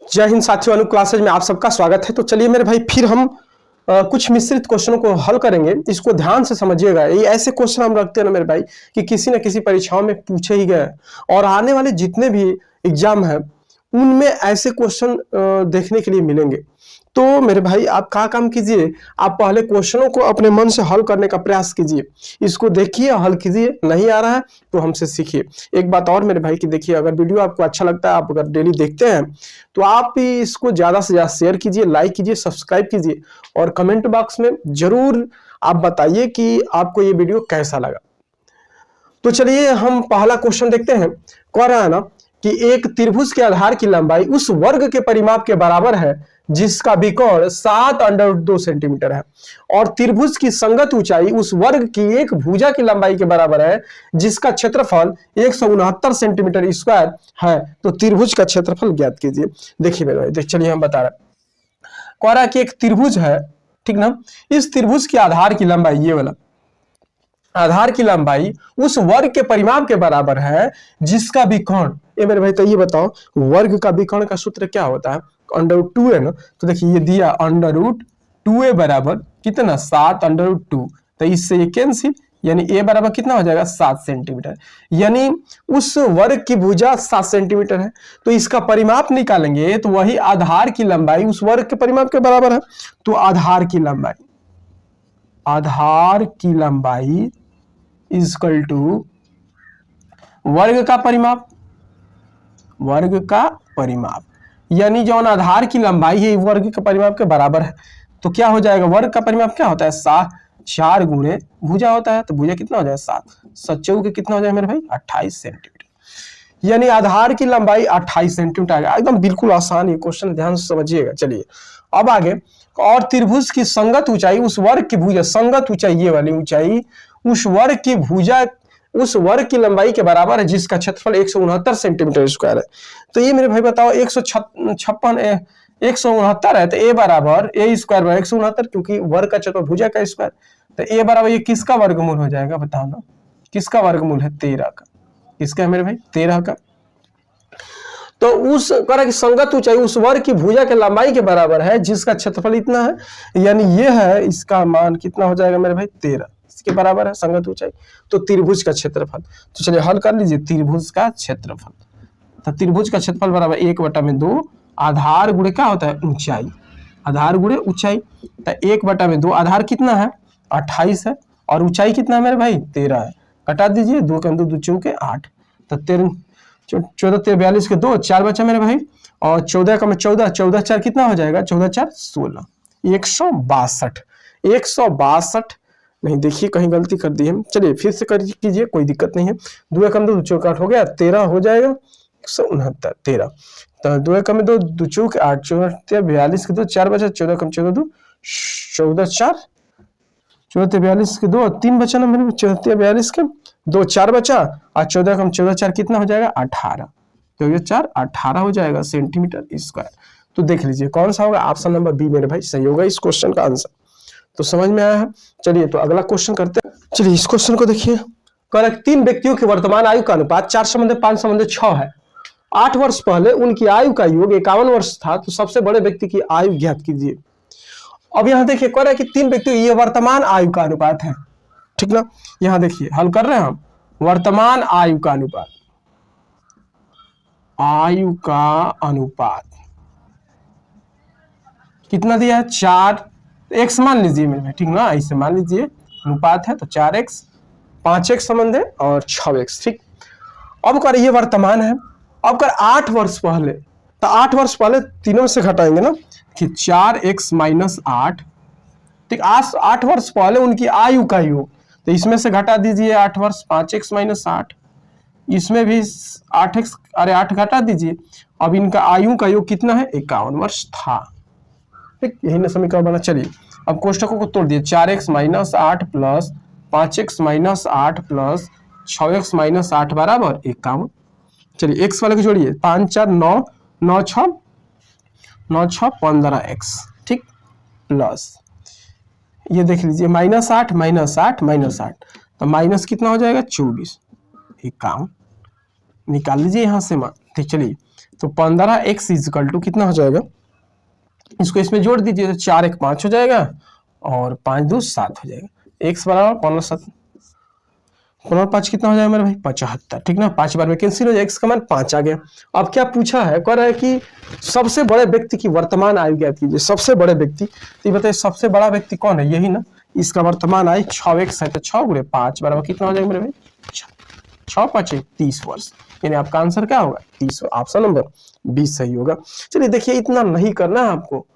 जय हिंद साथियों, अनु क्लासेज में आप सबका स्वागत है। तो चलिए मेरे भाई, फिर हम कुछ मिश्रित क्वेश्चनों को हल करेंगे। इसको ध्यान से समझिएगा। ये ऐसे क्वेश्चन हम रखते हैं ना मेरे भाई कि किसी न किसी परीक्षाओं में पूछे ही गए, और आने वाले जितने भी एग्जाम है उनमें ऐसे क्वेश्चन देखने के लिए मिलेंगे। तो मेरे भाई, आप क्या काम कीजिए, आप पहले क्वेश्चनों को अपने मन से हल करने का प्रयास कीजिए। इसको देखिए, हल कीजिए। नहीं आ रहा है तो हमसे सीखिए। एक बात और मेरे भाई कि देखिए, अगर वीडियो आपको अच्छा लगता है, आप अगर डेली देखते हैं, तो आप इसको ज्यादा से ज्यादा शेयर कीजिए, लाइक कीजिए, सब्सक्राइब कीजिए, और कमेंट बॉक्स में जरूर आप बताइए कि आपको ये वीडियो कैसा लगा। तो चलिए हम पहला क्वेश्चन देखते हैं। कह रहा है ना कि एक त्रिभुज के आधार की लंबाई उस वर्ग के परिमाप के बराबर है जिसका विकोण 7√2 सेंटीमीटर है, और त्रिभुज की संगत ऊंचाई उस वर्ग की एक भुजा की लंबाई के बराबर है जिसका क्षेत्रफल 169 सेंटीमीटर स्क्वायर है। तो त्रिभुज का क्षेत्रफल ज्ञात कीजिए। देखिए मेरे भाई, चलिए हम बता रहे हैं। कह रहा है कि एक त्रिभुज है, ठीक ना। इस त्रिभुज के आधार की लंबाई, ये वाला आधार की लंबाई उस वर्ग के परिमाप के बराबर है जिसका विकोण, ये मेरे भाई तो ये बताओ, वर्ग का विकोण का सूत्र क्या होता है? √2 है ना। तो देखिए ये दिया √2a बराबर कितना, 7√2। तो इससे ये कैंसिल, यानी a बराबर कितना हो जाएगा, 7 सेंटीमीटर। यानी उस वर्ग की भुजा 7 सेंटीमीटर है, तो इसका परिमाप निकालेंगे तो वही आधार की लंबाई उस वर्ग के परिमाप के बराबर है। तो आधार की लंबाई इक्वल टू वर्ग का परिमाप, यानी जो आधार की लंबाई है वर्ग के परिमाप के बराबर है। तो क्या हो जाएगा, वर्ग का परिमाप क्या होता है, 4 गुणे भुजा होता है। तो भुजा कितना हो जाएगा, 7, 7 के कितना हो जाएगा मेरे भाई, 28 सेंटीमीटर। यानी आधार की लंबाई 28 सेंटीमीटर आ गया। एकदम बिल्कुल आसान ये क्वेश्चन, ध्यान से समझिएगा। चलिए अब आगे, और त्रिभुज की संगत ऊंचाई उस वर्ग की भुजा, संगत ऊंचाई ये वाली ऊंचाई उस वर्ग की भुजा उस वर्ग की लंबाई के बराबर है जिसका क्षेत्रफल 169 सेंटीमीटर स्क्वायर है। तो ये मेरे भाई बताओ, 169 है, तो a बराबर a स्क्वायर बाय 169, क्योंकि वर्ग का क्षेत्रफल भुजा का स्क्वायर। तो a बराबर ये किसका वर्गमूल हो जाएगा, बताओ ना, किसका वर्गमूल है, 13 का। किसका है मेरे भाई, 13 का। तो उस की संगत ऊंचाई उस वर्ग की भुजा के लंबाई के बराबर है जिसका क्षेत्रफल इतना है, यानी ये है, इसका मान कितना हो जाएगा मेरे भाई, 13 इसके बराबर है संगत ऊंचाई। तो त्रिभुज का क्षेत्रफल, तो चलिए हल कर लीजिए। त्रिभुज का क्षेत्रफल, तो त्रिभुज का क्षेत्रफल बराबर 1/2 आधार गुणे क्या होता है, ऊंचाई, आधार गुणे ऊंचाई। तो 1/2, आधार कितना है, 28 है, और ऊंचाई कितना है मेरे भाई, 13 है। कटा दीजिए, 2 के 2 चौके 8, तो 13 14 42 के 2, 4 बचा मेरे भाई, और 14 का में 14, 14 4 कितना हो जाएगा, 14 4 16, 162 नहीं, देखिए कहीं गलती कर दी है। चलिए फिर से कीजिए, कोई दिक्कत नहीं है। 2 एकम 2 चौक 8 हो गया, 13 हो जाएगा 169, 13। तो 2 एकम 2 2 चौक 8, 14 42 के 2, 4 बचा, 14 कम 14 2 14 4, 14 42 के 2, 3 बचा ना मेरे, 14 42 के 2, 4 बचा, और 14 कम 14 4 कितना हो जाएगा, 18। तो ये 4 18 हो जाएगा सेंटीमीटर स्क्वायर। तो देख लीजिए कौन सा होगा, ऑप्शन नंबर बी मेरे भाई सही होगा इस क्वेश्चन का आंसर। तो समझ में आया है। चलिए तो अगला क्वेश्चन करते हैं। चलिए इस क्वेश्चन को देखिए। कह 3 व्यक्तियों की वर्तमान आयु का अनुपात 4:5:6 है। 8 वर्ष पहले उनकी आयु का योग 51 वर्ष था। तो सबसे बड़े व्यक्ति की आयु ज्ञात कीजिए। अब यहाँ देखिए, कह रहा है कि 3 व्यक्तियों, ये वर्तमान आयु का अनुपात है, ठीक ना। यहाँ देखिए हल कर रहे हैं हम, वर्तमान आयु का अनुपात, आयु का अनुपात कितना दिया है, 4 x मान लीजिए मेरे, ठीक ना, ऐसे मान लीजिए अनुपात है। तो 4x, 5x संबंध है, और 6x, ठीक। अब कर ये वर्तमान है। अब कर 8 वर्ष पहले, तो 8 वर्ष पहले तीनों से घटाएंगे ना कि 4x - 8, ठीक। 8 वर्ष पहले उनकी आयु का योग, तो इसमें से घटा दीजिए 8 वर्ष, 5x - 8, इसमें भी 8x, अरे 8 घटा दीजिए। अब इनका आयु का योग कितना है, 51 वर्ष था, ठीक। यही ना समीकरण बना। चलिए अब कोष्टकों को तोड़ दिए, 4x - 8 plus 5x - 8 plus 6x - 8 बराबर 51। चलिए x वाले को जोड़िए, 5 4 9 9 6 15x, ठीक, प्लस ये देख लीजिए -8 -8, तो माइनस कितना हो जाएगा, 24, 51 निकाल लीजिए यहाँ से मान, ठीक। चलिए तो 15x इक्वल टू कितना हो जाएगा, इसको इसमें जोड़ दीजिए तो 4 1 5 हो जाएगा और 5 2 7 हो जाएगा। x बराबर 15 7 15 5 कितना हो जाएगा मेरे भाई 75, ठीक ना। 5 बार में कैंसिल हो जाएगा, x का मान 5 आ गया। अब क्या पूछा है, कह रहा है कि सबसे बड़े व्यक्ति की वर्तमान आयु ज्ञात कीजिए। सबसे बड़े व्यक्ति, तो ये बताइए सबसे बड़ा व्यक्ति कौन है, यही ना। इसका वर्तमान आयु 6x है तो 6 गुणे 5 बराबर कितना हो जाएगा मेरे भाई 6 5 30 वर्ष, यानी आपका आंसर क्या होगा 30। ऑप्शन नंबर 20 सही होगा। चलिए देखिए, इतना नहीं करना है आपको,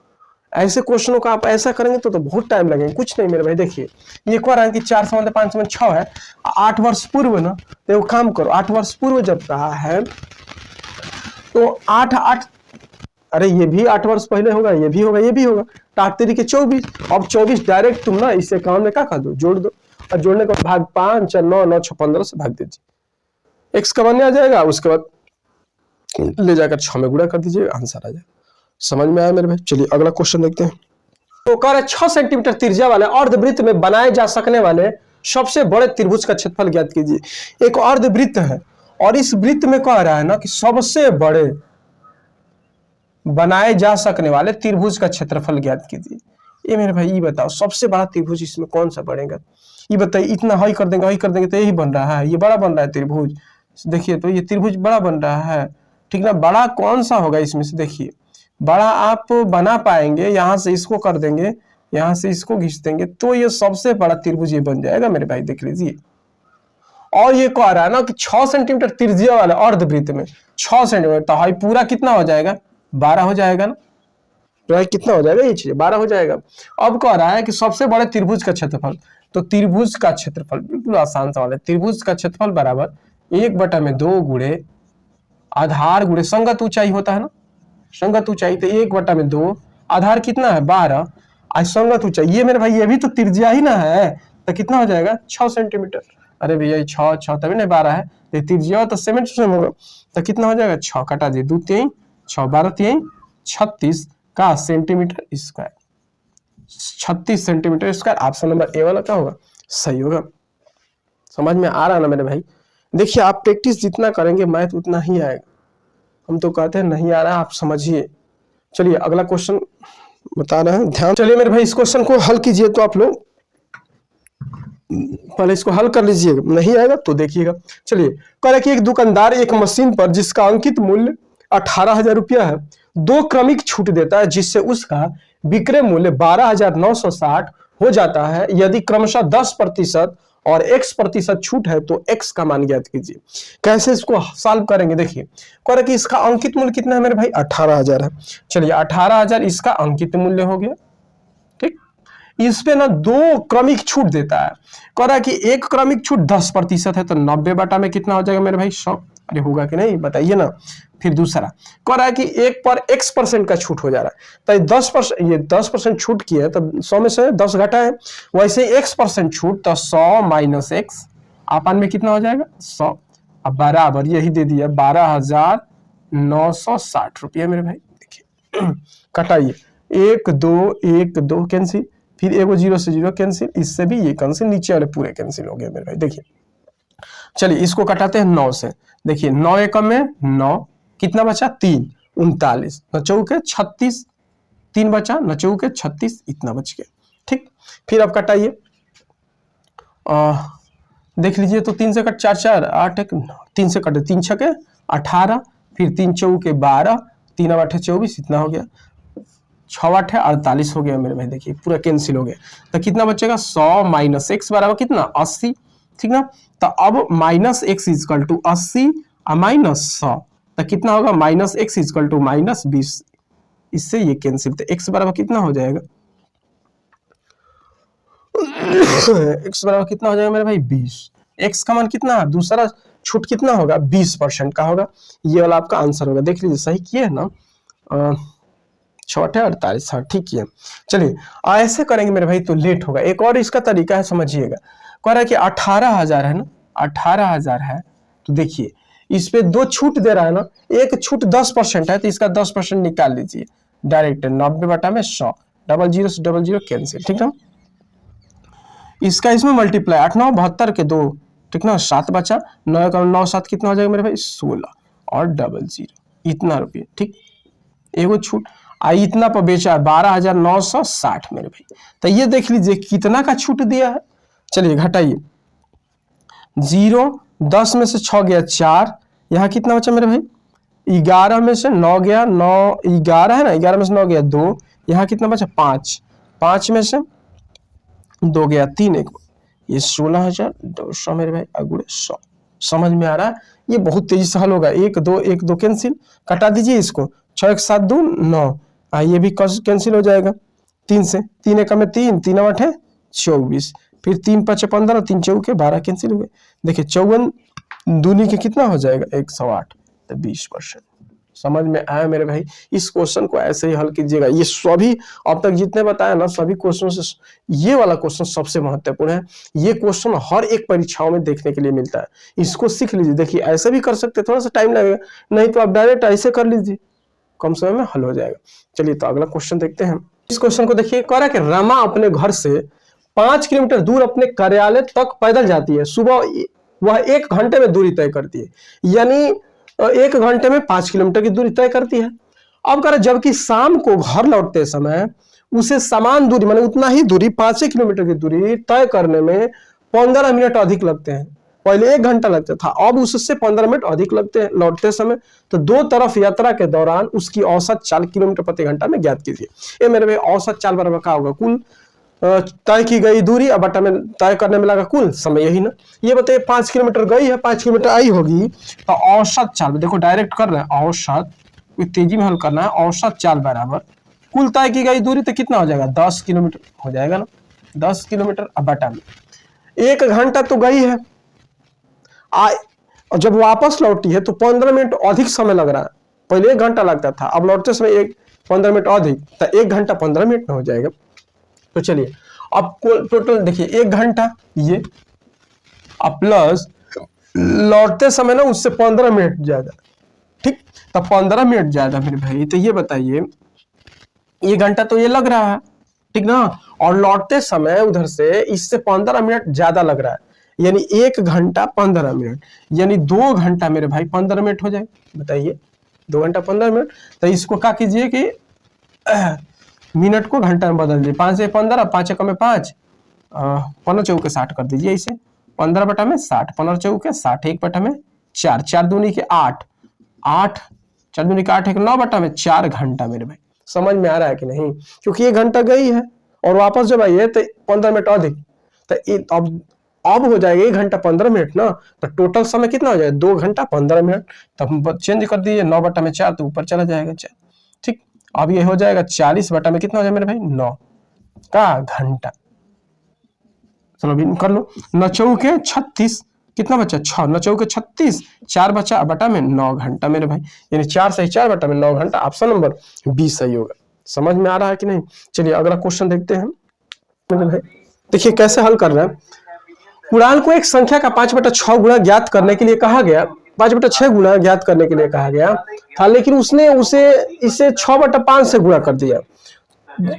ऐसे क्वेश्चनों का आप ऐसा करेंगे तो बहुत टाइम लगेगा। कुछ नहीं मेरे भाई, देखिए ये कह रहा है कि 4 × 5 = 6 है, 8 वर्ष पूर्व ना, तो एक काम करो, 8 वर्ष पूर्व जब रहा है तो 8 8, अरे ये भी 8 वर्ष पहले होगा, ये भी होगा, ये भी होगा, तो 8 3 = 24। अब 24 डायरेक्ट तुम ना इसे काम में क्या कर दो, जोड़ दो, और जोड़ने के बाद भाग 5 4 9 9 6 15 से भाग दीजिए, x का मान आ जाएगा, उसके बाद ले जाकर 6 में गुणा कर दीजिए, आंसर आ जाएगा। समझ में आया मेरे भाई। चलिए अगला क्वेश्चन देखते हैं। तो कह रहे 6 सेंटीमीटर त्रिज्या वाले अर्धवृत्त में बनाए जा सकने वाले सबसे बड़े त्रिभुज का क्षेत्रफल ज्ञात कीजिए। एक अर्धवृत्त है और इस वृत्त में कह रहा है ना कि सबसे बड़े बनाए जा सकने वाले त्रिभुज का क्षेत्रफल ज्ञात कीजिए। ये मेरे भाई ये बताओ सबसे बड़ा त्रिभुज इसमें कौन सा बनेगा, ये बताइए। इतना हाई कर देंगे तो यही बन रहा है, ये बड़ा बन रहा है त्रिभुज। देखिए तो ये त्रिभुज बड़ा बन रहा है, ठीक ना। बड़ा कौन सा होगा इसमें से, देखिए बड़ा आप बना पाएंगे, यहां से इसको कर देंगे, यहां से इसको खींच देंगे, तो ये सबसे बड़ा त्रिभुज ये बन जाएगा मेरे भाई, देख लीजिए। और ये कह रहा है ना कि 6 सेंटीमीटर त्रिज्या वाले अर्धवृत्त में 6 सेंटीमीटर, तो हाई पूरा कितना हो जाएगा 12 हो जाएगा ना, तो कितना हो जाएगा ये चीज 12 हो जाएगा। अब कह रहा है कि सबसे बड़े त्रिभुज का क्षेत्रफल, तो त्रिभुज का क्षेत्रफल बिल्कुल आसान सवाल है। त्रिभुज का क्षेत्रफल बराबर 1/2 गुणे आधार गुणे संगत ऊंचाई होता है ना, संगत ऊंचाई, तो 1/2, आधार कितना है 12, आज संगत ऊंचाई, ये मेरे भाई ये भी तो त्रिज्या ही ना है, तो कितना हो जाएगा 6 सेंटीमीटर। अरे भैया 6 6 तभी नहीं 12 है, तो त्रिज्या तो सेम होगा, तो कितना हो जाएगा 6 कटा दिए 2 3 6 12 3 36 का centimetre square, 36 centimetre square. Option number A वाला क्या होगा सही होगा। समझ में आ रहा ना मेरे भाई। देखिए आप प्रैक्टिस जितना करेंगे मैथ उतना ही आएगा, हम तो कहते हैं नहीं आ रहा है आप समझिए। चलिए अगला क्वेश्चन बता रहे हैं, ध्यान। चलिए मेरे भाई इस क्वेश्चन को हल कीजिए, तो आप लोग पहले इसको हल कर लीजिएगा, नहीं आएगा तो देखिएगा। चलिए कह रहे कि एक दुकानदार एक मशीन पर जिसका अंकित मूल्य 18,000 रुपया है 2 क्रमिक छूट देता है, जिससे उसका विक्रय मूल्य 12,960 हो जाता है। यदि क्रमशः 10% और x% छूट है तो x का मान ज्ञात कीजिए। कैसे इसको सॉल्व करेंगे, देखिए कह रहे कि इसका अंकित मूल्य कितना है मेरे भाई 18,000 है। चलिए 18,000 इसका अंकित मूल्य हो गया, ठीक। इस पे ना 2 क्रमिक छूट देता है, कह रहा है कि एक क्रमिक छूट 10% है, तो 90 बटा में कितना हो जाएगा मेरे भाई 100। अरे होगा कि नहीं बताइए ना। फिर दूसरा कह रहा है कि 1 पर x% का छूट हो जा रहा है, तो 10%, ये 10% छूट की है तो 100 में से 10 घटा है, वैसे x% छूट तो 100 - x आपन में कितना हो जाएगा 100। अब बराबर यही दे दिया 12,960 रुपया मेरे भाई। देखिए कटाइए 1 2 1 2 कैंसिल, फिर एगो 0 से 0 कैंसिल, इससे भी ये कैंसिल, नीचे वाले पूरे कैंसिल हो गए मेरे भाई। देखिए चलिए इसको कटाते हैं 9 से, देखिए 9 एकम में 9, कितना बचा 3 39, 9 चौके 36, 3 बचा, 9 चौके 36, इतना बच गया, ठीक। फिर अब कटाइए, देख लीजिए तो 3 से कट 4 4 8 1 9, 3 से कटे 3 छके 18, फिर 3 चौके 12, 3 8 24, इतना हो गया, 6 8 48 हो गया मेरे भाई। देखिए पूरा कैंसिल हो गया, तो कितना बचेगा 100 - x बराबर कितना 80, ठीक ना। तो अब -x = 80 और -100, तो कितना होगा -x = -20, इससे ये कैंसिल, तो x बराबर कितना हो जाएगा x बराबर कितना हो जाएगा मेरे भाई 20। x का मान कितना, दूसरा छूट कितना होगा 20% का होगा, ये वाला आपका आंसर होगा। देख लीजिए सही किए है ना, 6 8 48, हाँ ठीक किए। चलिए ऐसे करेंगे मेरे भाई तो लेट होगा। एक और इसका तरीका है समझिएगा, कह रहा है कि 18,000 है ना, 18,000 है, तो देखिए इस पे 2 छूट दे रहा है ना, एक छूट 10% है, तो इसका 10% निकाल लीजिए डायरेक्ट, 90 बटा में 100, 00 से 00 कैंसिल, ठीक ना। इसका इसमें मल्टीप्लाई 8 9 72 के 2, ठीक ना, 7 बचा, 9 का 9 7 कितना हो जाएगा मेरे भाई 16 और 00, इतना रुपये, ठीक, एगो छूट। इतना पर बेचा 12,960 मेरे भाई। तो ये देख लीजिए कितना का छूट दिया है। चलिए घटाइए, 0, 10 में से 6 गया 4, यहाँ कितना बचा मेरे भाई, 11 में से 9 गया, 9 11 है ना, 11 में से 9 गया 2, यहाँ कितना बचा 5, 5 में से 2 गया 3, एक ये 16,200 मेरे भाई अगुड़े 100। समझ में आ रहा है? ये बहुत तेजी से हल होगा। 1 2 कैंसिल, कटा दीजिए इसको, 6 1 7 2 9, ये भी कैंसिल हो जाएगा 3 से, 3 1 में 3, 3 8 है 24, फिर 3 5 15, 3 4 12 कैंसिल हो गए। देखिए 54 दूनी के कितना हो जाएगा 108, तो 20%। समझ में आया मेरे भाई? इस क्वेश्चन को ऐसे ही हल कीजिएगा। ये सभी अब तक जितने बताया ना, सभी क्वेश्चन से ये वाला क्वेश्चन सबसे महत्वपूर्ण है। ये क्वेश्चन हर एक परीक्षाओं में देखने के लिए मिलता है, इसको सीख लीजिए। देखिए ऐसे भी कर सकते, थोड़ा सा टाइम लगेगा, नहीं तो आप डायरेक्ट ऐसे कर लीजिए, कम समय में हल हो जाएगा। चलिए तो अगला क्वेश्चन देखते हैं। इस क्वेश्चन को देखिए, कह रहा है कि रमा अपने घर से 5 किलोमीटर दूर अपने कार्यालय तक पैदल जाती है। सुबह वह 1 घंटे में दूरी तय करती है, यानी 1 घंटे में 5 किलोमीटर की दूरी तय करती है। अब कह रहा जबकि शाम को घर लौटते समय उसे समान दूरी, माने उतना ही दूरी 5 किलोमीटर की दूरी तय करने में 15 मिनट अधिक लगते हैं। पहले 1 घंटा लगता था, अब उससे 15 मिनट अधिक लगते हैं लौटते समय। तो दो तरफ यात्रा के दौरान उसकी औसत चाल किलोमीटर प्रति घंटा में ज्ञात कीजिए। ये मेरे भाई औसत चाल बराबर क्या होगा, कुल तय की गई दूरी अब बटा में तय करने में लगा कुल समय, यही ना। ये बताइए 5 किलोमीटर गई है, 5 किलोमीटर आई होगी, तो औसत चाल, देखो डायरेक्ट कर रहे हैं, औसत तेजी में हल करना है, औसत चाल बराबर कुल तय की गई दूरी, तो कितना हो जाएगा 10 किलोमीटर हो जाएगा ना, 10 किलोमीटर अब बटा में 1 घंटा तो गई है, और जब वापस लौटी है तो 15 मिनट अधिक समय लग रहा है। पहले 1 घंटा लगता था, अब लौटते समय 15 मिनट अधिक, तो 1 घंटा 15 मिनट में हो जाएगा। तो चलिए अब टोटल देखिए 1 घंटा ये, अब प्लस लौटते समय ना उससे 15 मिनट ज्यादा, ठीक, तो 15 मिनट ज्यादा मेरे भाई। तो ये बताइए 1 घंटा तो ये लग रहा है, ठीक ना, और लौटते समय उधर से इससे 15 मिनट ज्यादा लग रहा है, यानी 1 घंटा 15 मिनट, यानी 2 घंटा मेरे भाई 15 मिनट हो जाए। बताइए 2 घंटा 15 मिनट। तो इसको क्या कीजिए कि मिनट को घंटा में बदल दीजिए, 5 से 15, 5 एकम में 5, 15 चौके 60 कर दीजिए इसे, 15 बटा में 60, 15 चौके 60, 1 बटा में 4, 4 दूनी के 8, 8 4 दूनी के 8, 1 9 बटा में 4 घंटा मेरे भाई। समझ में आ रहा है कि नहीं? क्योंकि 1 घंटा गई है और वापस जब आई है तो 15 मिनट अधिक, तो अब हो जाएगा 1 घंटा 15 मिनट ना, तो टोटल समय कितना हो जाएगा 2 घंटा 15 मिनट। तब चेंज कर दीजिए, 9 बटा में 4 तो ऊपर चला जाएगा 4, ठीक। अब ये हो जाएगा 40 बटा में कितना हो जाएगा मेरे भाई 9 का घंटा। चलो अभी कर लो, 9 चौके 36, कितना बचा 6, 9 चौके 36, 4 बचा बटा में 9 घंटा मेरे भाई, यानी 4 से 4 बटा में 9 घंटा। ऑप्शन नंबर 20 सही होगा। समझ में आ रहा है कि नहीं? चलिए अगला क्वेश्चन देखते हैं मेरे भाई। देखिए कैसे हल कर रहे हैं। उड़ान को एक संख्या का 5/6 गुणा ज्ञात करने के लिए कहा गया, 5/6 गुणा ज्ञात करने के लिए कहा गया था, लेकिन उसने इसे 6/5 से गुणा कर दिया।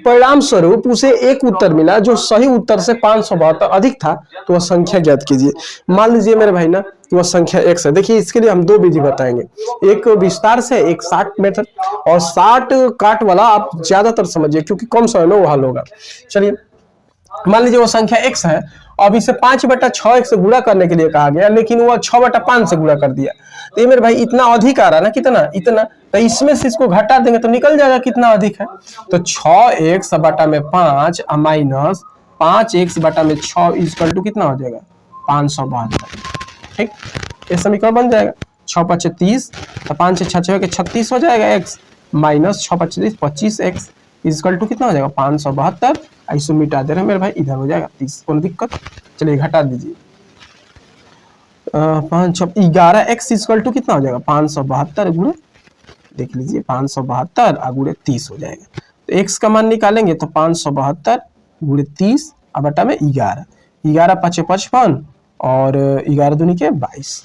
परिणाम स्वरूप उसे एक उत्तर मिला जो सही उत्तर से 572 अधिक था। तो वह संख्या ज्ञात कीजिए। मान लीजिए मेरे भाई ना वह संख्या x है। देखिए इसके लिए हम 2 विधि बताएंगे, एक विस्तार से, एक शार्ट मेथड। और शार्ट काट वाला आप ज्यादातर समझिए क्योंकि कम समय में वो हल होगा। चलिए मान लीजिए वो संख्या x है, अब इसे 5/6 से गुणा करने के लिए कहा गया, लेकिन वह 6/5 से गुणा कर दिया। तो ये मेरे भाई इतना अधिक आ रहा है ना, कितना इतना, तो इसमें से इसको घटा देंगे तो निकल जाएगा कितना अधिक है। तो 6x बटा में 5 माइनस 5x बटा में 6 इक्वल टू कितना हो जाएगा 572, ठीक। ये समीकरण बन जाएगा। 6 5 30, तो 5 से 6 के 36 हो जाएगा x, minus 6 5 30 25x equal to कितना हो जाएगा 572। ऐसे मिटा दे रहे हैं मेरे भाई, इधर हो जाएगा 30, कोई दिक्कत। चलिए घटा दीजिए, 5 11x इक्वल टू कितना हो जाएगा 572 गुणे, देख लीजिए 572 और गुणे 30 हो जाएगा। तो x का मान निकालेंगे तो 572 गुणे 30 और बटा में 11, 11 5 55 और 11 दूनी के 22,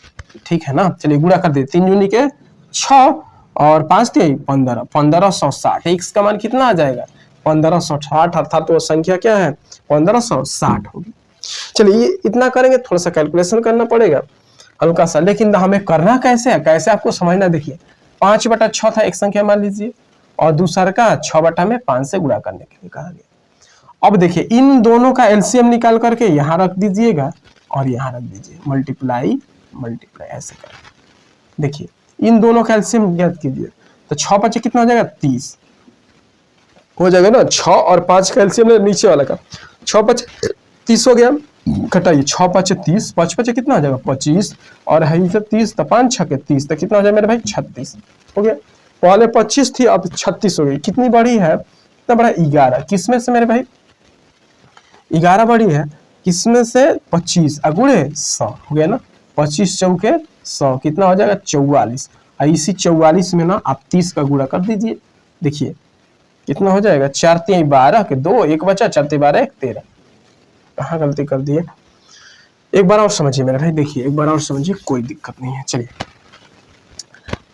ठीक है ना। चलिए गुणा कर दे, 3 दूनी के 6 और 5 3 15, 1560। x का मान कितना आ जाएगा 1560, अर्थात वो संख्या क्या है 1560 होगी। चलिए इतना करेंगे, थोड़ा सा कैलकुलेशन करना पड़ेगा हल्का सा, लेकिन हमें करना कैसे है, कैसे आपको समझना। देखिए 5/6 था एक संख्या मान लीजिए, और दूसरा का 6/5 से गुणा करने के लिए कहा गया। अब देखिए इन दोनों का एलसीएम निकाल करके यहां रख दीजिएगा और यहां रख दीजिए, मल्टीप्लाई मल्टीप्लाई ऐसे कर। देखिए इन दोनों का एलसीएम ज्ञात कीजिए, तो 6×5 कितना हो जाएगा 30 हो जाएगा ना। 6 और 5 का एलसीएम नीचे वाला का, 6×5 30 हो गया, घटाइए 6×5 30, 5×5 कितना हो जाएगा 25, और है इसे 30, तो 5×6 30, तो कितना हो जाएगा मेरे भाई 36 हो गया। पहले 25 थी अब 36 हो गई, कितनी बड़ी है, कितना बड़ा 11, किसमें से मेरे भाई 11 बड़ी है, किसमें से 25 अगुणे 100 हो गया ना, 25 चौके 100 कितना हो जाएगा 44, और इसी 44 में ना आप 30 का गुणा कर दीजिए। देखिए कितना हो जाएगा 4 3 12 के 2 1 बचा, 4 3 12 1 13, कहाँ गलती कर दिए, एक बार और समझिए मेरे भाई। देखिए एक बार और समझिए, कोई दिक्कत नहीं है। चलिए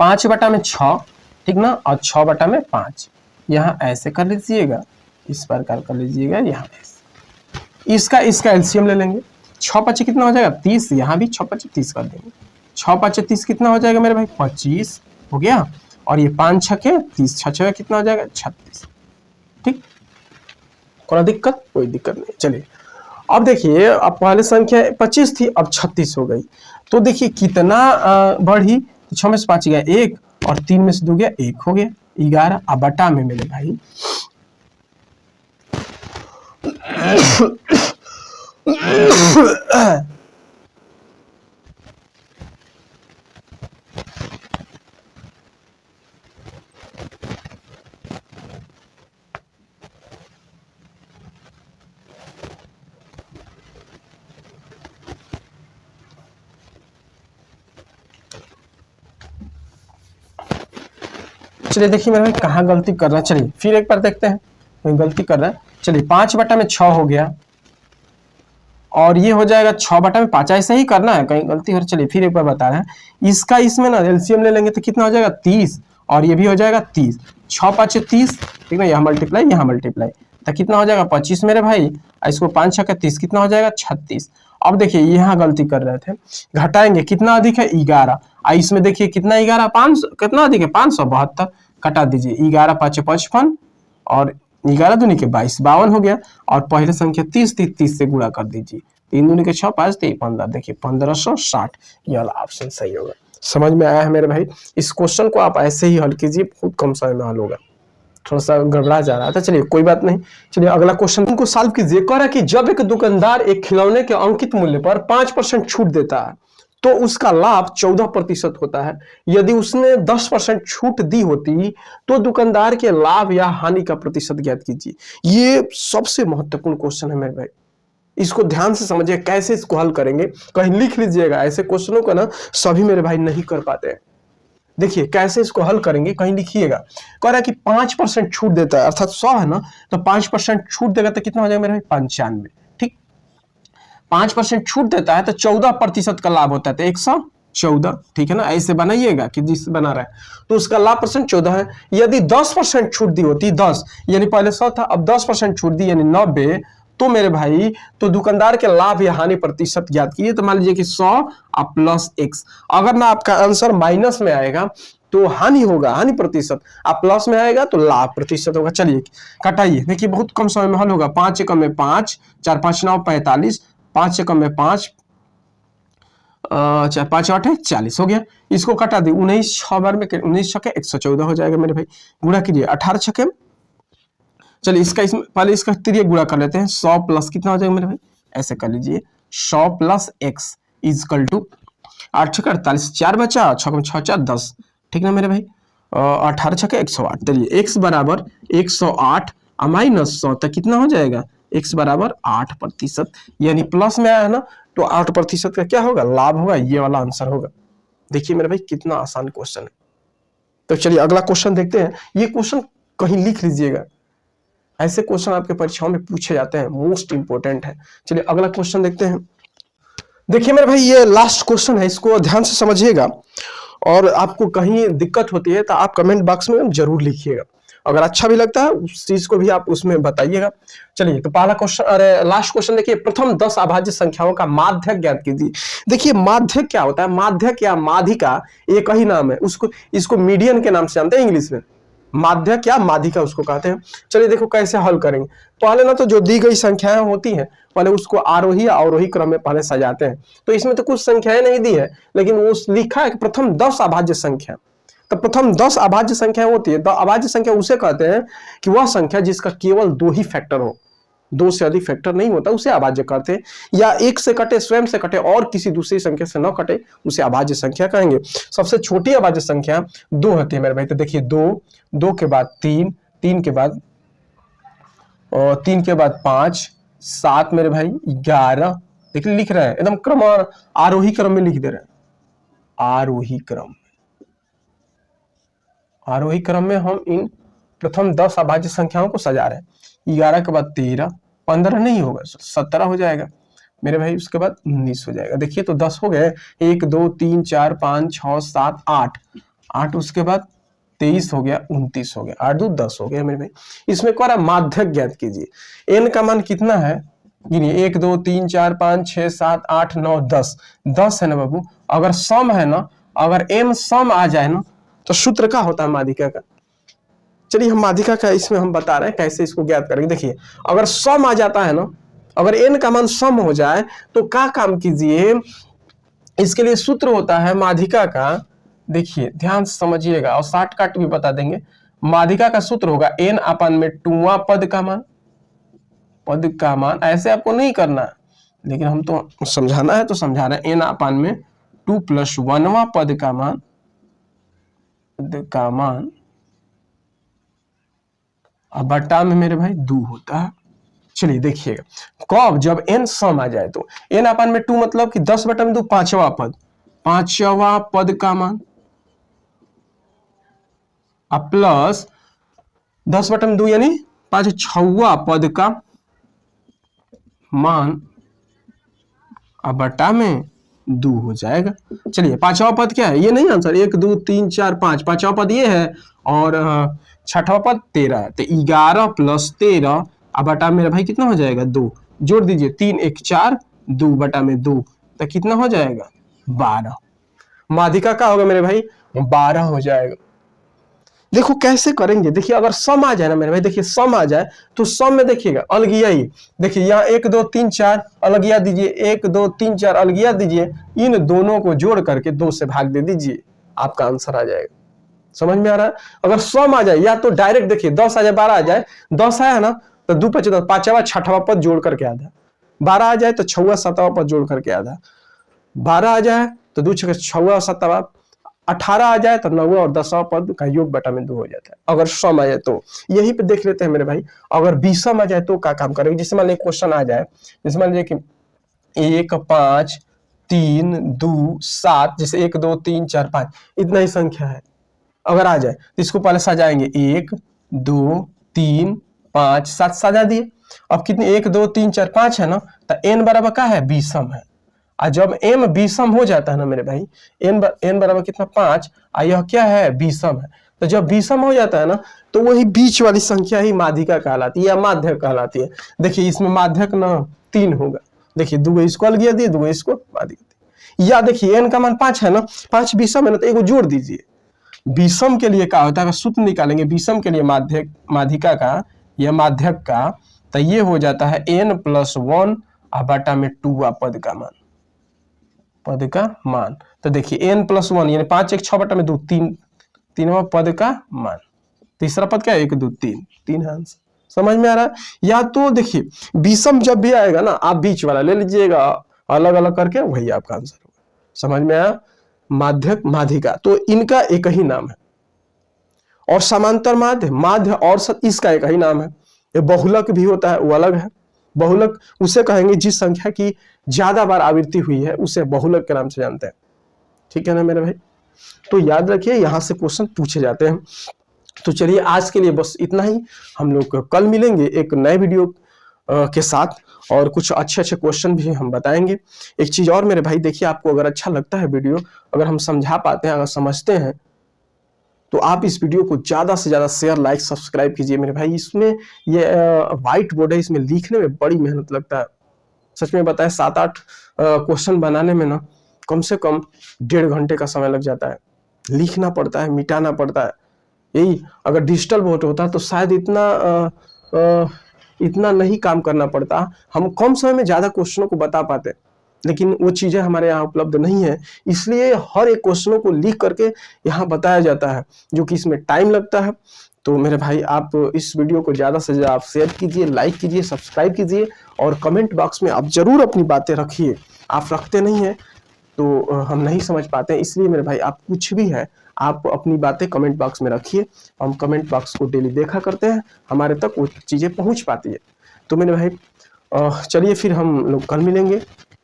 5/6 ठीक ना, और 6/5 यहाँ ऐसे कर लीजिएगा, इस प्रकार कर लीजिएगा, यहाँ ऐसे, इसका एलसीएम ले लेंगे। 6×5 कितना हो जाएगा 30, यहाँ भी 6×5 30 कर देंगे, 6×5 30 कितना हो जाएगा मेरे भाई 25 हो गया, और ये 5×6 30, 6×6 कितना हो जाएगा 36, ठीक, कोई दिक्कत, कोई दिक्कत नहीं। चलिए अब देखिए, अब पहले संख्या 25 थी अब 36 हो गई, तो देखिए कितना बढ़ी, 6 में से 5 गया 1, और 3 में से 2 गया 1 हो गया 11। अब बटा में मेरे भाई चलिए देखिए मेरे भाई कहाँ गलती कर रहा है, चलिए फिर एक बार देखते हैं कोई गलती कर रहा है। चलिए 5/6 हो गया, और ये हो जाएगा 6/5, ऐसे ही करना है, कहीं गलती हो। चलिए फिर एक बार बता रहे हैं, इसका इसमें ना एलसीएम ले लेंगे तो कितना हो जाएगा 30, और ये भी हो जाएगा 30, 6×5 30 ठीक ना, यहाँ मल्टीप्लाई, तो कितना हो जाएगा 25 मेरे भाई, इसको 5×6 30 कितना हो जाएगा 36। अब देखिए यहाँ गलती कर रहे थे, घटाएंगे कितना अधिक है 11, इसमें देखिए कितना 11 500 कितना अधिक है 572, कटा दीजिए 11 5 55, और 11 दूनी के 22 52 हो गया, और पहले संख्या 30 थी 30 से गुणा कर दीजिए, 3 दूनी के 6 5 3 15, देखिए 1560, ये वाला ऑप्शन सही होगा। समझ में आया है मेरे भाई। इस क्वेश्चन को आप ऐसे ही हल कीजिए, बहुत कम समय में हल होगा, थोड़ा सा गड़बड़ा जा रहा था, चलिए कोई बात नहीं। चलिए अगला क्वेश्चन को सॉल्व कीजिए। कह रहा है कि जब एक दुकानदार एक खिलौने के अंकित मूल्य पर 5% छूट देता है तो उसका लाभ 14% होता है। यदि उसने 10% छूट दी होती तो दुकानदार के लाभ या हानि का प्रतिशत ज्ञात कीजिए। ये सबसे महत्वपूर्ण क्वेश्चन है मेरे भाई, इसको ध्यान से समझिए, कैसे इसको हल करेंगे कहीं लिख लीजिएगा, ऐसे क्वेश्चनों को ना सभी मेरे भाई नहीं कर पाते हैं। देखिए कैसे इसको हल करेंगे कहीं लिखिएगा। कह रहा है कि 5% छूट देता है, अर्थात 100 है ना, तो 5% छूट देगा तो कितना हो जाएगा मेरे भाई 95, ठीक। 5% छूट देता है तो 14% का लाभ होता है, तो 114, ठीक है ना, ऐसे बनाइएगा कि जिस बना रहा है तो उसका लाभ परसेंट 14 है। यदि 10% छूट दी होती, 10 यानी पहले 100 था, अब 10% छूट दी यानी 90, तो मेरे भाई तो दुकानदार के लाभ या हानि प्रतिशत ज्ञात कीजिए। तो मान लीजिए कि 100 अब प्लस x, अगर ना आपका आंसर माइनस में आएगा तो हानि होगा, हानि प्रतिशत, आप प्लस में आएगा तो लाभ प्रतिशत होगा। चलिए कटाइए, देखिए बहुत कम समय में हल होगा। 5 एकम में 5, 4 5 9 45, 5 एकम में 5, 4 5 8 40 हो गया। इसको कटा दी, 19 6 बार में 19 छके 114 हो जाएगा मेरे भाई। गुणा कीजिए 18 छके, चलिए इसका इसमें पहले इसका तिरिया गुणा कर लेते हैं। 100 प्लस कितना हो जाएगा मेरे भाई, ऐसे कर लीजिए 100 प्लस x इजकल टू 8 छके 48, 4 बचा 6 6 4 10, ठीक ना मेरे भाई। 18 छके 108, चलिए x बराबर 108 माइनस 100 तक कितना हो जाएगा, x बराबर 8%, यानी प्लस में आया है ना, तो 8% का क्या होगा, लाभ होगा, ये वाला आंसर होगा। देखिए मेरे भाई कितना आसान क्वेश्चन है। तो चलिए अगला क्वेश्चन देखते हैं। ये क्वेश्चन कहीं लिख लीजिएगा, ऐसे क्वेश्चन आपके परीक्षाओं में पूछे जाते हैं, मोस्ट इंपोर्टेंट है। चलिए अगला क्वेश्चन देखते हैं। देखिए मेरे भाई ये लास्ट क्वेश्चन है, इसको ध्यान से समझिएगा, और आपको कहीं दिक्कत होती है तो आप कमेंट बॉक्स में जरूर लिखिएगा। अगर अच्छा भी लगता है उस चीज को भी आप उसमें बताइएगा। चलिए तो पहला क्वेश्चन, अरे लास्ट क्वेश्चन देखिए, प्रथम 10 अभाज्य संख्याओं का माध्यक ज्ञात कीजिए। देखिए माध्यक क्या होता है, माध्यक या माधिका एक ही नाम है, उसको इसको मीडियन के नाम से जानते हैं इंग्लिश में, माध्यक या माधिका उसको कहते हैं। चलिए देखो कैसे हल करेंगे। पहले ना तो जो दी गई संख्याएं होती हैं पहले उसको आरोही या अवरोही क्रम में पहले सजाते हैं। तो इसमें तो कुछ संख्याएं नहीं दी है लेकिन वो लिखा है कि प्रथम 10 अभाज्य संख्या। तो प्रथम 10 अभाज्य संख्या होती है, तो अभाज्य संख्या उसे कहते हैं कि वह संख्या जिसका केवल 2 ही फैक्टर हो, 2 से अधिक फैक्टर नहीं होता उसे अभाज्य कहते हैं, या एक से कटे, स्वयं से कटे और किसी दूसरी संख्या से न कटे उसे अभाज्य संख्या कहेंगे। सबसे छोटी अभाज्य संख्या 2 होती है मेरे भाई। तो देखिए 2, 2 के बाद 3, 3 के बाद 3 के बाद 5, 7 मेरे भाई 11। देखिए लिख रहे हैं एकदम क्रम आरोही क्रम में लिख दे रहे हैं, आरोही क्रम, आरोही क्रम में हम इन प्रथम 10 अभाज्य संख्याओं को सजा रहे हैं। 11 के बाद 13, 15 नहीं होगा 17 हो जाएगा मेरे भाई, उसके बाद 19 हो जाएगा। देखिए तो 10 हो गए, 1 2 3 4 5 6 7 8, 8 उसके बाद 23 हो गया, 29 हो गया, 8 2 10 हो गया मेरे भाई। इसमें क्या माध्यक ज्ञात कीजिए। एन का मान कितना है, गिनिए 1 2 3 4 5 6 7 8 9 10, 10 है ना बाबू। अगर सम है ना, अगर एम सम आ जाए ना तो सूत्र क्या होता है माध्यिका का। चलिए हम माध्यिका का इसमें हम बता रहे हैं कैसे इसको ज्ञात करेंगे। देखिए अगर सम आ जाता है ना, अगर एन का मान सम हो जाए तो क्या काम कीजिए, इसके लिए सूत्र होता है माध्यिका का। देखिए ध्यान से समझिएगा और शॉर्टकट भी बता देंगे। माध्यिका का सूत्र होगा एन अपन में 2वां पद का मान, पद का मान ऐसे आपको नहीं करना है लेकिन हम तो समझाना है तो समझा रहे हैं। एन अपन में 2 + 1वां पद का मान, पद का मान अब बट्टा में मेरे भाई 2 होता है। चलिए देखिएगा कब, जब n सम आ जाए तो n अपन में 2 मतलब कि 10/2 5वां पद, 5वां पद का मान अब प्लस 10/2 यानी 5/6वां पद का मान अब बट्टा में 2 हो जाएगा। चलिए 5वां पद क्या है, ये नहीं आंसर, 1 2 3 4 5, 5वां पद ये है और 6वां पद 13 है। तो 11 + 13 अब बटा मेरा भाई कितना हो जाएगा 2, जोड़ दीजिए 3 1 4, 2 बटा में 2 तो कितना हो जाएगा 12। माध्यिका का होगा मेरे भाई 12 हो जाएगा। देखो कैसे करेंगे, देखिए अगर सम आ जाए ना मेरे भाई, देखिए सम आ जाए तो सम में देखिएगा अलगिया ही, देखिए यहाँ 1 2 3 4 अलगिया दीजिए, 1 2 3 4 अलगिया दीजिए, इन दोनों को जोड़ करके 2 से भाग दे दीजिए, आपका आंसर आ जाएगा। समझ में आ रहा है। अगर सम आ जाए या तो डायरेक्ट देखिए 10 आ जाए 12 आ जाए, 10 आया ना तो 2 5 10, 5वां 6वां पद जोड़ करके आधा, 12 आ जाए तो 6वां 7वां पद जोड़ करके आधा, 12 आ जाए तो 2 6 6वां 7वां, 18 आ जाए तो 9वां और 10वां पद का योग बटा में 2 हो जाता है। अगर सम आ जाए तो यही पे देख लेते हैं मेरे भाई। अगर विषम आ जाए तो क्या काम करेंगे, जैसे मान लीजिए क्वेश्चन आ जाए, जैसे मान लीजिए कि 1 5 3 2 7, जैसे 1 2 3 4 5 इतना ही संख्या है, अगर आ जाए तो इसको पहले सजाएंगे 1 2 3 5 7 सजा दिए। अब कितने 1 2 3 4 5 है ना, तो n बराबर क्या है विषम है। और जब m विषम हो जाता है ना मेरे भाई, n बराबर कितना 5, और यह क्या है विषम है, तो जब विषम हो जाता है ना तो वही बीच वाली संख्या ही माध्यिका कहलाती है या माध्यक कहलाती है। देखिए इसमें माध्यक ना 3 होगा, देखिए 2 इसको अलगिया दिए, 2 इसको माध्यिका, या देखिए n का मान 5 है ना, 5 विषम है ना तो एगो जोड़ दीजिए। विषम के लिए क्या होता है, सूत्र निकालेंगे विषम के लिए माध्यक, माध्यिका का या माध्यक का, तो ये हो जाता है n + 1 और बटा में 2वां पद का मान, पद का मान। तो देखिए n + 1 यानी 5 1 6 बटा में 2 3, 3वां पद का मान, तीसरा पद क्या है 1 2 3, 3 है आंसर। समझ में आ रहा है। या तो देखिए विषम जब भी आएगा ना आप बीच वाला ले लीजिएगा अलग अलग करके, वही आपका आंसर होगा। समझ में आया। माध्यक माध्यिका तो इनका एक ही नाम है, और समांतर माध्य माध्य और इसका एक ही नाम है। ये बहुलक भी होता है वो अलग है, बहुलक उसे कहेंगे जिस संख्या की ज्यादा बार आवृत्ति हुई है उसे बहुलक के नाम से जानते हैं। ठीक है ना मेरे भाई, तो याद रखिए यहां से क्वेश्चन पूछे जाते हैं। तो चलिए आज के लिए बस इतना ही, हम लोग कल मिलेंगे एक नए वीडियो के साथ और कुछ अच्छे अच्छे क्वेश्चन भी हम बताएंगे। एक चीज और मेरे भाई, देखिए आपको अगर अच्छा लगता है वीडियो, अगर हम समझा पाते हैं, अगर समझते हैं तो आप इस वीडियो को ज़्यादा से ज़्यादा शेयर, लाइक, सब्सक्राइब कीजिए मेरे भाई। इसमें ये वाइट बोर्ड है, इसमें लिखने में बड़ी मेहनत लगता है। सच में बताएं 7-8 क्वेश्चन बनाने में ना कम से कम 1.5 घंटे का समय लग जाता है। लिखना पड़ता है, मिटाना पड़ता है। यही अगर डिजिटल बोर्ड होता तो शायद इतना नहीं काम करना पड़ता, हम कम समय में ज़्यादा क्वेश्चनों को बता पाते। लेकिन वो चीज़ें हमारे यहाँ उपलब्ध नहीं है, इसलिए हर एक क्वेश्चनों को लिख करके यहाँ बताया जाता है, जो कि इसमें टाइम लगता है। तो मेरे भाई आप इस वीडियो को ज़्यादा से ज़्यादा आप शेयर कीजिए, लाइक कीजिए, सब्सक्राइब कीजिए और कमेंट बॉक्स में आप ज़रूर अपनी बातें रखिए। आप रखते नहीं हैं तो हम नहीं समझ पाते हैं, इसलिए मेरे भाई आप कुछ भी है आप अपनी बातें कमेंट बॉक्स में रखिए। हम कमेंट बॉक्स को डेली देखा करते हैं, हमारे तक वो चीज़ें पहुंच पाती है। तो मेरे भाई चलिए फिर हम लोग कल मिलेंगे।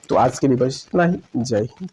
तो आज के लिए बस इतना ही। जय हिंद।